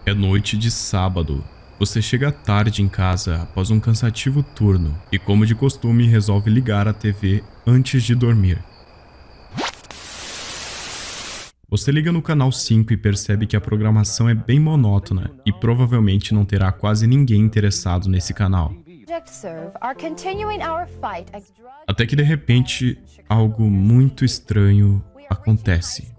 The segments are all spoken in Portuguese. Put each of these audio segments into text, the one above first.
É noite de sábado. Você chega tarde em casa após um cansativo turno e, como de costume, resolve ligar a TV antes de dormir. Você liga no canal 5 e percebe que a programação é bem monótona e provavelmente não terá quase ninguém interessado nesse canal. Até que de repente, algo muito estranho acontece.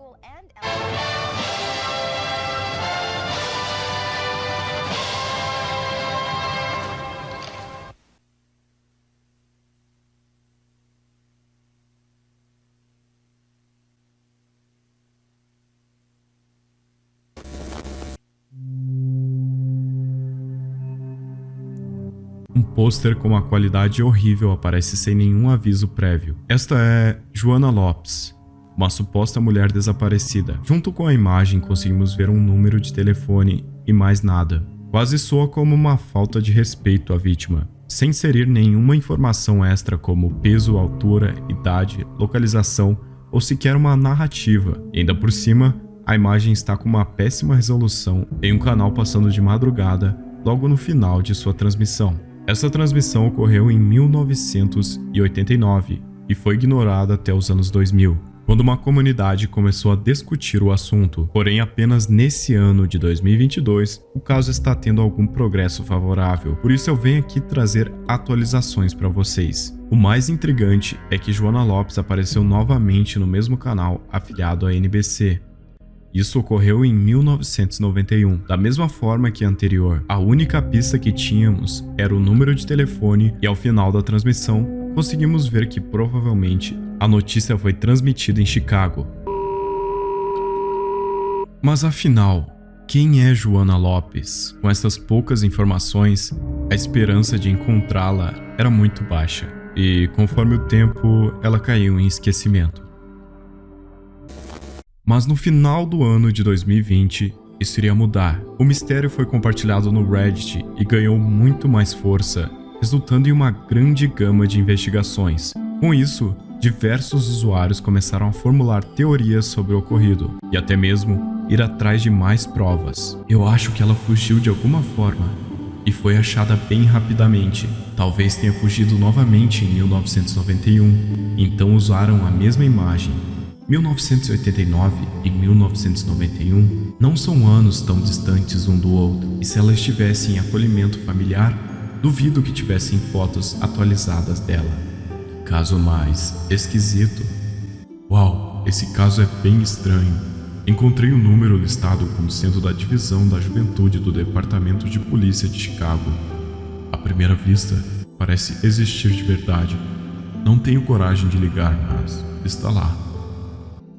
Um pôster com uma qualidade horrível aparece sem nenhum aviso prévio. Esta é Joana Lopes, uma suposta mulher desaparecida. Junto com a imagem conseguimos ver um número de telefone e mais nada. Quase soa como uma falta de respeito à vítima, sem inserir nenhuma informação extra como peso, altura, idade, localização ou sequer uma narrativa. E ainda por cima, a imagem está com uma péssima resolução em um canal passando de madrugada logo no final de sua transmissão. Essa transmissão ocorreu em 1989 e foi ignorada até os anos 2000, quando uma comunidade começou a discutir o assunto. Porém, apenas nesse ano de 2022, o caso está tendo algum progresso favorável. Por isso eu venho aqui trazer atualizações para vocês. O mais intrigante é que Joana Lopes apareceu novamente no mesmo canal afiliado à NBC. Isso ocorreu em 1991. Da mesma forma que a anterior, a única pista que tínhamos era o número de telefone e ao final da transmissão, conseguimos ver que provavelmente a notícia foi transmitida em Chicago. Mas afinal, quem é Joana Lopes? Com essas poucas informações, a esperança de encontrá-la era muito baixa e, conforme o tempo, ela caiu em esquecimento. Mas no final do ano de 2020, isso iria mudar. O mistério foi compartilhado no Reddit e ganhou muito mais força, resultando em uma grande gama de investigações. Com isso, diversos usuários começaram a formular teorias sobre o ocorrido e até mesmo ir atrás de mais provas. Eu acho que ela fugiu de alguma forma e foi achada bem rapidamente. Talvez tenha fugido novamente em 1991, então usaram a mesma imagem. 1989 e 1991 não são anos tão distantes um do outro, e se ela estivesse em acolhimento familiar, duvido que tivessem fotos atualizadas dela. Caso mais esquisito. Uau, esse caso é bem estranho. Encontrei o número listado como sendo da Divisão da Juventude do Departamento de Polícia de Chicago. À primeira vista, parece existir de verdade. Não tenho coragem de ligar, mas está lá.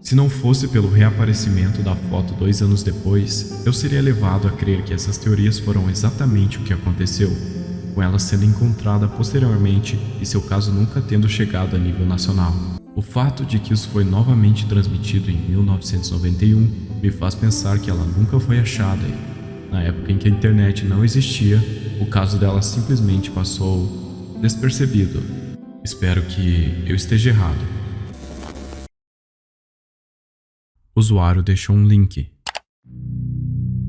Se não fosse pelo reaparecimento da foto 2 anos depois, eu seria levado a crer que essas teorias foram exatamente o que aconteceu, com ela sendo encontrada posteriormente e seu caso nunca tendo chegado a nível nacional. O fato de que isso foi novamente transmitido em 1991 me faz pensar que ela nunca foi achada e, na época em que a internet não existia, o caso dela simplesmente passou despercebido. Espero que eu esteja errado. O usuário deixou um link.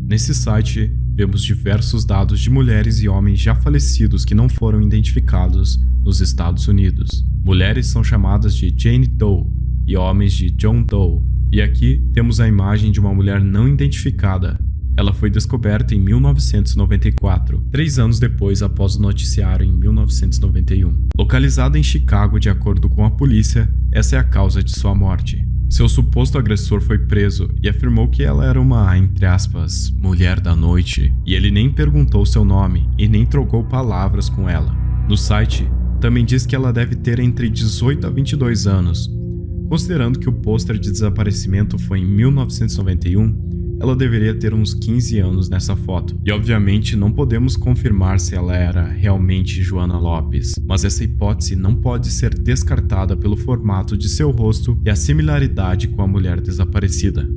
Nesse site, vemos diversos dados de mulheres e homens já falecidos que não foram identificados nos Estados Unidos. Mulheres são chamadas de Jane Doe e homens de John Doe. E aqui temos a imagem de uma mulher não identificada. Ela foi descoberta em 1994, 3 anos depois após o noticiário em 1991. Localizada em Chicago de acordo com a polícia, essa é a causa de sua morte. Seu suposto agressor foi preso e afirmou que ela era uma, entre aspas, mulher da noite, e ele nem perguntou seu nome e nem trocou palavras com ela. No site, também diz que ela deve ter entre 18 a 22 anos. Considerando que o pôster de desaparecimento foi em 1991, ela deveria ter uns 15 anos nessa foto. E obviamente não podemos confirmar se ela era realmente Joana Lopes, mas essa hipótese não pode ser descartada pelo formato de seu rosto e a similaridade com a mulher desaparecida.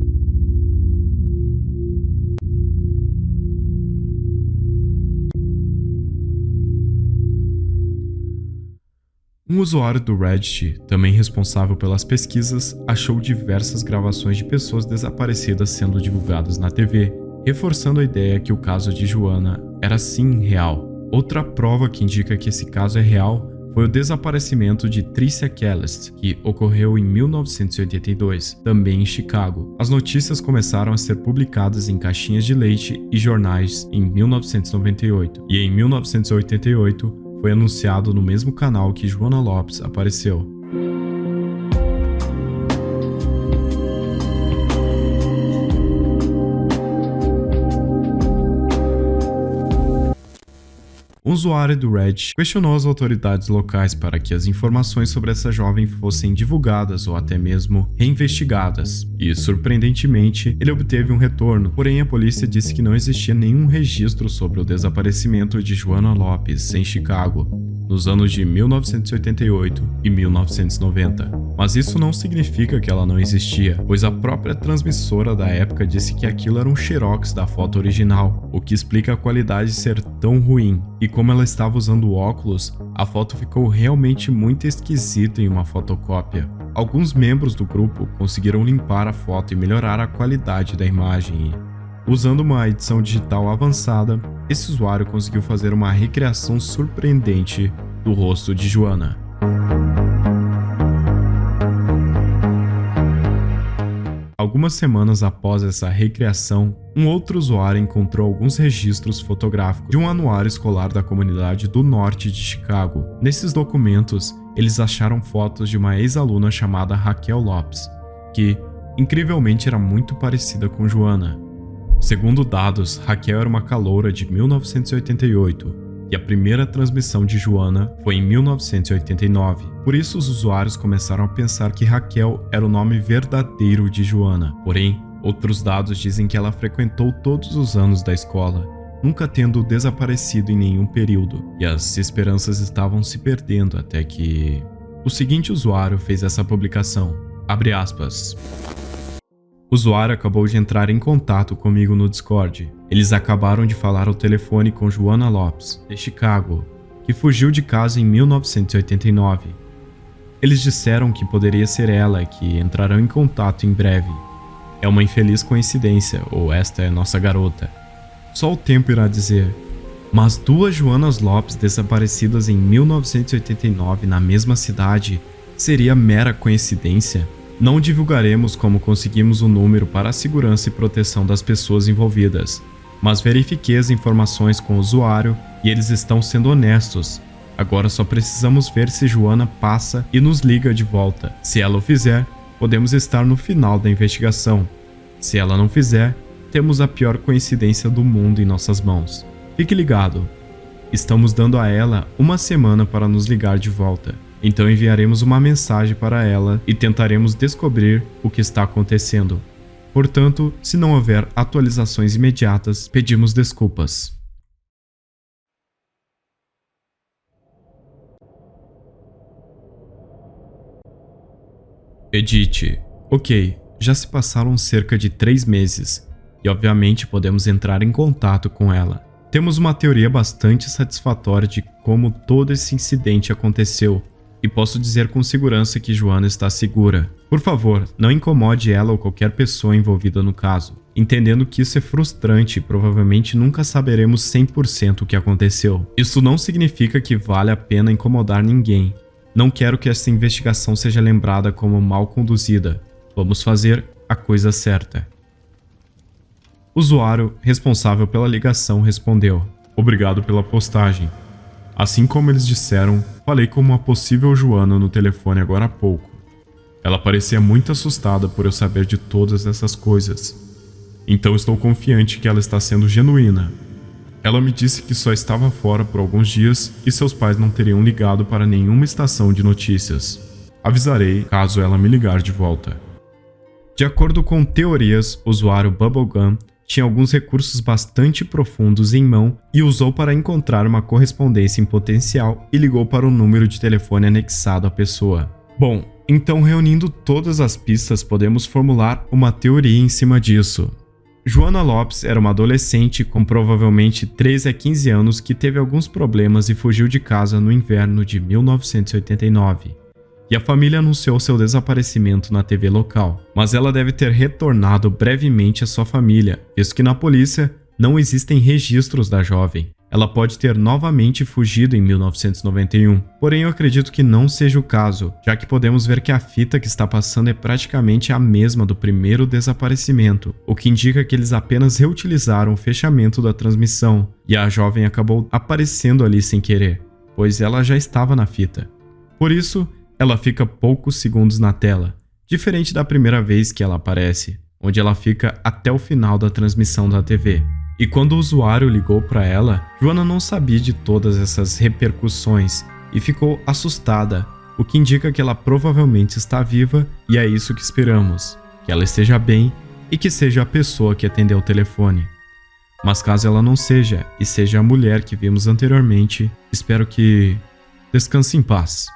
Um usuário do Reddit, também responsável pelas pesquisas, achou diversas gravações de pessoas desaparecidas sendo divulgadas na TV reforçando a ideia que o caso de Joana era sim real. Outra prova que indica que esse caso é real foi o desaparecimento de Tricia Kelest, que ocorreu em 1982, também em Chicago. As notícias começaram a ser publicadas em caixinhas de leite e jornais em 1998, e em 1988 foi anunciado no mesmo canal que Joana Lopes apareceu. Um usuário do Reddit questionou as autoridades locais para que as informações sobre essa jovem fossem divulgadas ou até mesmo reinvestigadas, e surpreendentemente ele obteve um retorno, porém a polícia disse que não existia nenhum registro sobre o desaparecimento de Joana Lopes em Chicago nos anos de 1988 e 1990. Mas isso não significa que ela não existia, pois a própria transmissora da época disse que aquilo era um xerox da foto original, o que explica a qualidade ser tão ruim. E como ela estava usando óculos, a foto ficou realmente muito esquisita em uma fotocópia. Alguns membros do grupo conseguiram limpar a foto e melhorar a qualidade da imagem. Usando uma edição digital avançada, esse usuário conseguiu fazer uma recriação surpreendente do rosto de Joana. Algumas semanas após essa recriação, um outro usuário encontrou alguns registros fotográficos de um anuário escolar da comunidade do norte de Chicago. Nesses documentos, eles acharam fotos de uma ex-aluna chamada Raquel Lopes, que, incrivelmente, era muito parecida com Joana. Segundo dados, Raquel era uma caloura de 1988 e a primeira transmissão de Joana foi em 1989. Por isso, os usuários começaram a pensar que Raquel era o nome verdadeiro de Joana. Porém, outros dados dizem que ela frequentou todos os anos da escola, nunca tendo desaparecido em nenhum período, e as esperanças estavam se perdendo até que... O seguinte usuário fez essa publicação, abre aspas... O usuário acabou de entrar em contato comigo no Discord. Eles acabaram de falar ao telefone com Joana Lopes, de Chicago, que fugiu de casa em 1989. Eles disseram que poderia ser ela e que entrarão em contato em breve. É uma infeliz coincidência, ou esta é nossa garota. Só o tempo irá dizer. Mas duas Joanas Lopes desaparecidas em 1989 na mesma cidade seria mera coincidência? Não divulgaremos como conseguimos o número para a segurança e proteção das pessoas envolvidas, mas verifiquei as informações com o usuário e eles estão sendo honestos. Agora só precisamos ver se Joana passa e nos liga de volta. Se ela o fizer, podemos estar no final da investigação. Se ela não fizer, temos a pior coincidência do mundo em nossas mãos. Fique ligado. Estamos dando a ela uma semana para nos ligar de volta. Então enviaremos uma mensagem para ela e tentaremos descobrir o que está acontecendo. Portanto, se não houver atualizações imediatas, pedimos desculpas. Edit. Ok, já se passaram cerca de 3 meses e obviamente podemos entrar em contato com ela. Temos uma teoria bastante satisfatória de como todo esse incidente aconteceu. E posso dizer com segurança que Joana está segura. Por favor, não incomode ela ou qualquer pessoa envolvida no caso, entendendo que isso é frustrante e provavelmente nunca saberemos 100% o que aconteceu. Isso não significa que vale a pena incomodar ninguém. Não quero que essa investigação seja lembrada como mal conduzida. Vamos fazer a coisa certa. O usuário responsável pela ligação respondeu: Obrigado pela postagem. Assim como eles disseram, falei com uma possível Joana no telefone agora há pouco. Ela parecia muito assustada por eu saber de todas essas coisas. Então estou confiante que ela está sendo genuína. Ela me disse que só estava fora por alguns dias e seus pais não teriam ligado para nenhuma estação de notícias. Avisarei caso ela me ligar de volta. De acordo com teorias, o usuário Bubblegum tinha alguns recursos bastante profundos em mão e usou para encontrar uma correspondência em potencial e ligou para o número de telefone anexado à pessoa. Bom, então reunindo todas as pistas podemos formular uma teoria em cima disso. Joana Lopes era uma adolescente com provavelmente 13 a 15 anos que teve alguns problemas e fugiu de casa no inverno de 1989. e a família anunciou seu desaparecimento na TV local, mas ela deve ter retornado brevemente à sua família, visto que na polícia não existem registros da jovem. Ela pode ter novamente fugido em 1991, porém eu acredito que não seja o caso, já que podemos ver que a fita que está passando é praticamente a mesma do primeiro desaparecimento, o que indica que eles apenas reutilizaram o fechamento da transmissão, e a jovem acabou aparecendo ali sem querer, pois ela já estava na fita. Por isso, ela fica poucos segundos na tela, diferente da primeira vez que ela aparece, onde ela fica até o final da transmissão da TV. E quando o usuário ligou para ela, Joana não sabia de todas essas repercussões e ficou assustada, o que indica que ela provavelmente está viva e é isso que esperamos, que ela esteja bem e que seja a pessoa que atendeu o telefone. Mas caso ela não seja e seja a mulher que vimos anteriormente, espero que descanse em paz.